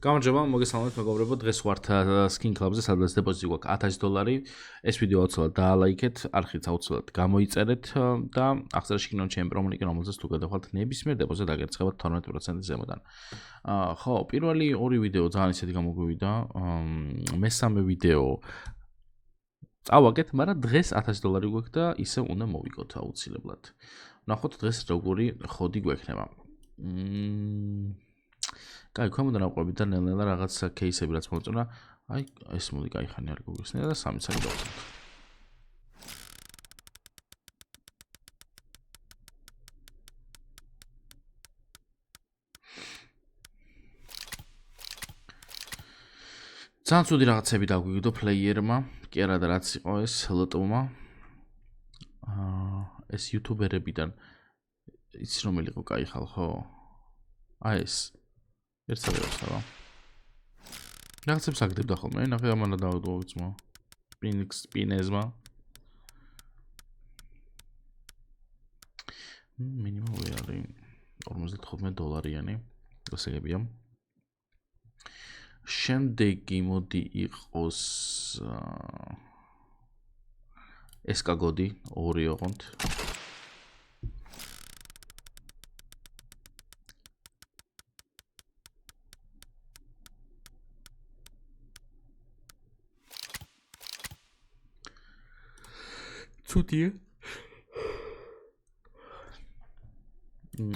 გამარჯობა, მოგესალმებით მეგობრებო, დღეს ვართ Skin Club-ზე, სადაც დეპოზიტი გვაქვს $1000. ეს ვიდეო აუცილებლად დაალაიქეთ, არხით აუცილებლად გამოიწერეთ და აღწერაში იქნება ჩემი პრომო ლინკი, რომელზეც თუ გადახვალთ ნებისმიერ დეპოზიტს დაგერცხებათ 12% ზემოდან. ხო, პირველი ორი ვიდეო ძალიან ისეთი გამოგვივიდა. მესამე ვიდეო წავაგეთ, მაგრამ დღეს $1000 გვაქვს და ისევ უნდა მოვიკოთ აუცილებლად. ნახოთ დღეს როგორი ხოდი გვექნება. კაი, ქვემოდან ავყვებით და ნელ-ნელა რაღაც кейსები რაც მოწონა. აი, ეს მოდი кайხანი არ გოგესნია და 3 წელი დავწერთ. ძალიან ცუდი რაღაცები დაგვიგდო პლეიერმა, კი არა და რაც იყო ეს ლოტომა. ეს იუთუბერებიდან იცი რომელი იყო კაი ხალხო? აი ეს ერთსავერს რა. რაღაცებს აგდებდა ხოლმე, ნახე ამანა დავდოვიცმო. სპინეზმა. მინიმუმი არის $45-იანი. გასაგებია. შემდეგი მოდი იყოს ესკაგოდი 2 ოღონდ. ცუდია.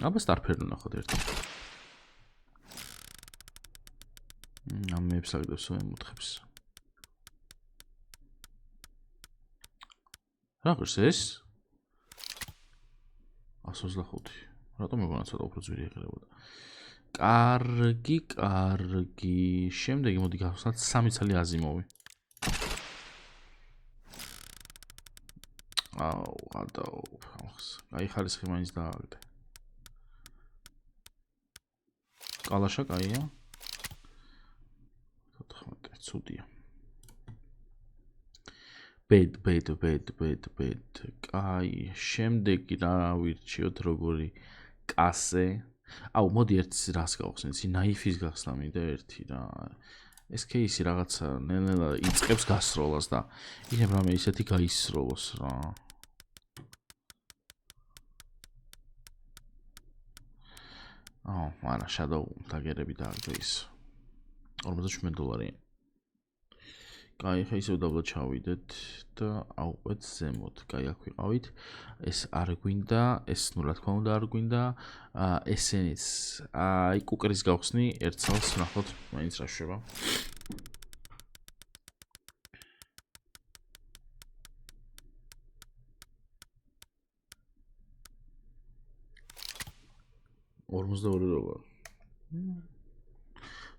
აბა სტარფერნო ნახოთ ერთი. ამებს აგდებს ემოთხებს. რა ყურს ეს? 125. რატომ მეგონა ცოტა უფრო ძვირი ეყრებოდა. კარგი. შემდეგი მოდი გავხსნათ 3 წელი აზიმოვი. აუ, გადაუ. აი ხარისხი მაინც დააგდე. კალაშა კაია. 14 ცუდია. ბედ. კაი, შემდეგი რა ვირჩიოთ როგორი კასე. აუ, მოდი ერთ რას გავხსნით, ნაიფის გახსნა მინდა ერთი რა. ეს кейსი რაღაცა ნელ-ნელა იწყებს გასროლას და იქნებ რამე ისეთი გაისროლოს რა. არა, shadow დაგერები დააგდო ის. $47. კაი, ხა ისევ დაბლა ჩავიდეთ და ავყვეთ ზემოთ. კაი, აქ ვიყავით. ეს არ გვინდა, ეს ნუ რა თქმა უნდა არ გვინდა. ესენიც აი კუკრის გავხსნი, ერთ წელს ნახოთ, მაინც რა შევა. $42.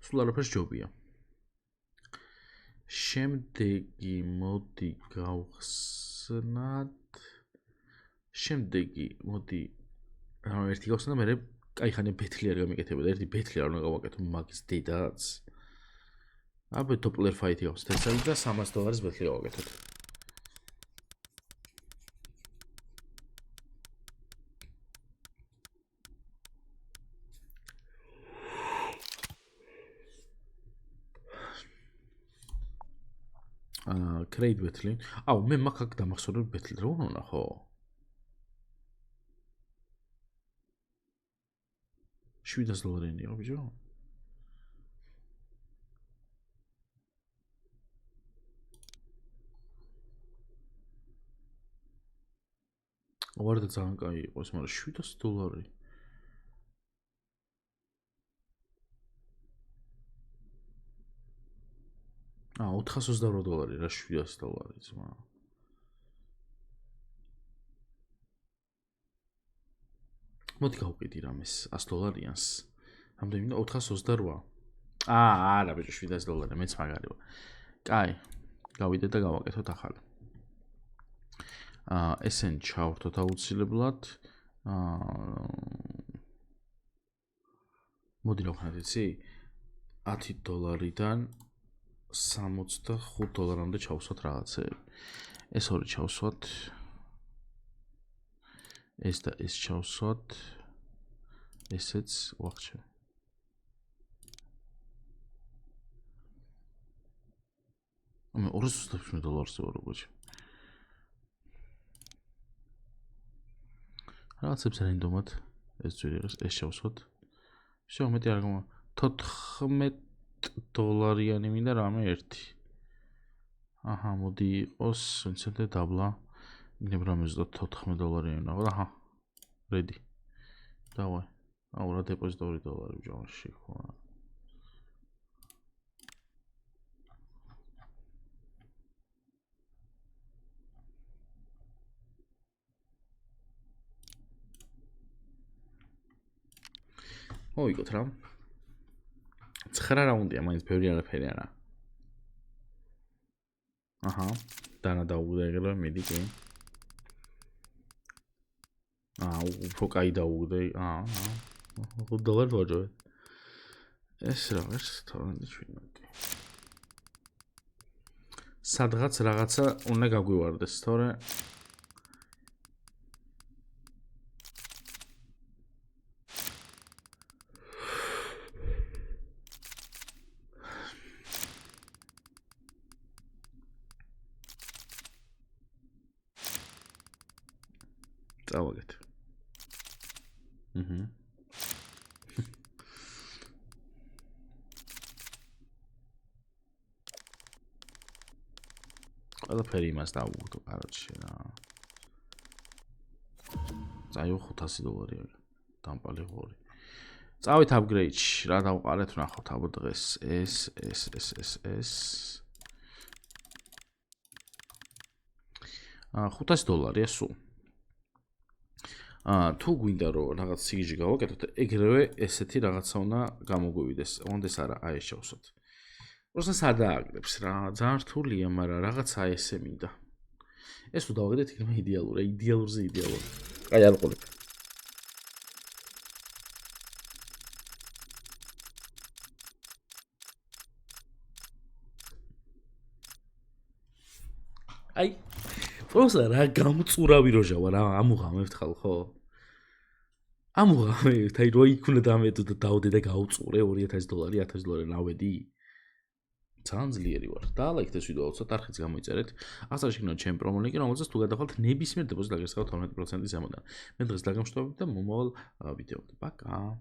სულ არაფერს ჯობია. შემდეგი მოდი გავხსნათ. ერთი გავხსნა, მე კაიხანი ბეთლი არ გამიკეთებოდა. ერთი ბეთლი არ უნდა გავაკეთო მაგის დედაც. აბა დოპლერ ფაითი აქვს 1 წელი და $300 ბეთლი გავაკეთოთ. კრეიდ ბეთლი. აუ, მე მაგ აქ დამახსოვრებ ბეთლი რა უნდა ნახო? $700 იყო ბიჭო. ვარდა ძალიან კაი იყო ეს, მაგრამ $700. $428 რა $700 ძმა. მოდი გავყიდი რამეს $100-იანს. რამდენი მინდა 428. არა ბიჭო $700 მეც მაგარია. კაი, გავიდეთ და გავაკეთოთ ახალი. ესენ ჩავრთოთ აუცილებლად. მოდი რა ვქნათ იცი? $10-დან $65-მდე ჩავსვათ რაღაცები. ეს ორი ჩავსვათ. ეს და ეს ჩავსვათ. ესეც ვახჩევ. მე $227 ვარ როგორც. რაღაცებს რენდომად ეს ძვირი ეს შევსვათ. შევ მეტი არ გამა $14 მინდა რამე ერთი. აჰა, მოდი იყოს, ვინცენტე დაბლა. იქნება რამე $14 ნახო და აჰა. Ready. Давай. Აურა დეპოზიტ $2 ბჯავაში ხო. მოვიგოთ რა. 9 რაუნდია, მაინც ბევრი არაფერი არა. აჰა, დანა დაუგდა ეგრე მიდი კი. უფრო კაი დაუგდა. $5 ვაჯო. ეს რა ვერს 12 სადღაც რაღაცა უნდა გაგვივარდეს, თორე წავაგეთ. ყველაფერი იმას დავუგდო, კაროჩე რა. წაიო $500 დამპალი ღორი. წავით upgrade-ში, რა დავყარეთ ვნახოთ აბა დღეს. ეს. $500-ია სულ. თუ გვინდა რომ რაღაც სიგიჟე გავაკეთოთ, ეგრევე ესეთი რაღაცა უნდა გამოგვივიდეს. ონდეს არა, აი ეს შევსვათ. просто სადააგრებს რა, ძალიან რთულია, მაგრამ რაღაცა ესე მინდა. ეს თუ დავაგდეთ, იქნება იდეალურია, იდეალურზე იდეალური. აი არ ყოლებ. აი просто რა გამწურავი როჟავა რა, ამუღამებთ ხალხო. ამუღამებთ, აი რო იქ უნდა დამედო და დავდე და გაუწურე $2000, $1000 ნავედი. ძალიან ძლიერი ვარ. დაალაიქეთ ეს ვიდეო, ცოტა არხიც გამოიწერეთ. აღსანიშნავია იქნება ჩემი პრომო ლინკი, რომელზეც თუ გადახვალთ ნებისმიერ დეპოზიტს დაგესხავთ 12% ზემოდან. მე დღეს დაგამშვიდობებით და მომავალ ვიდეომდე. პაკა.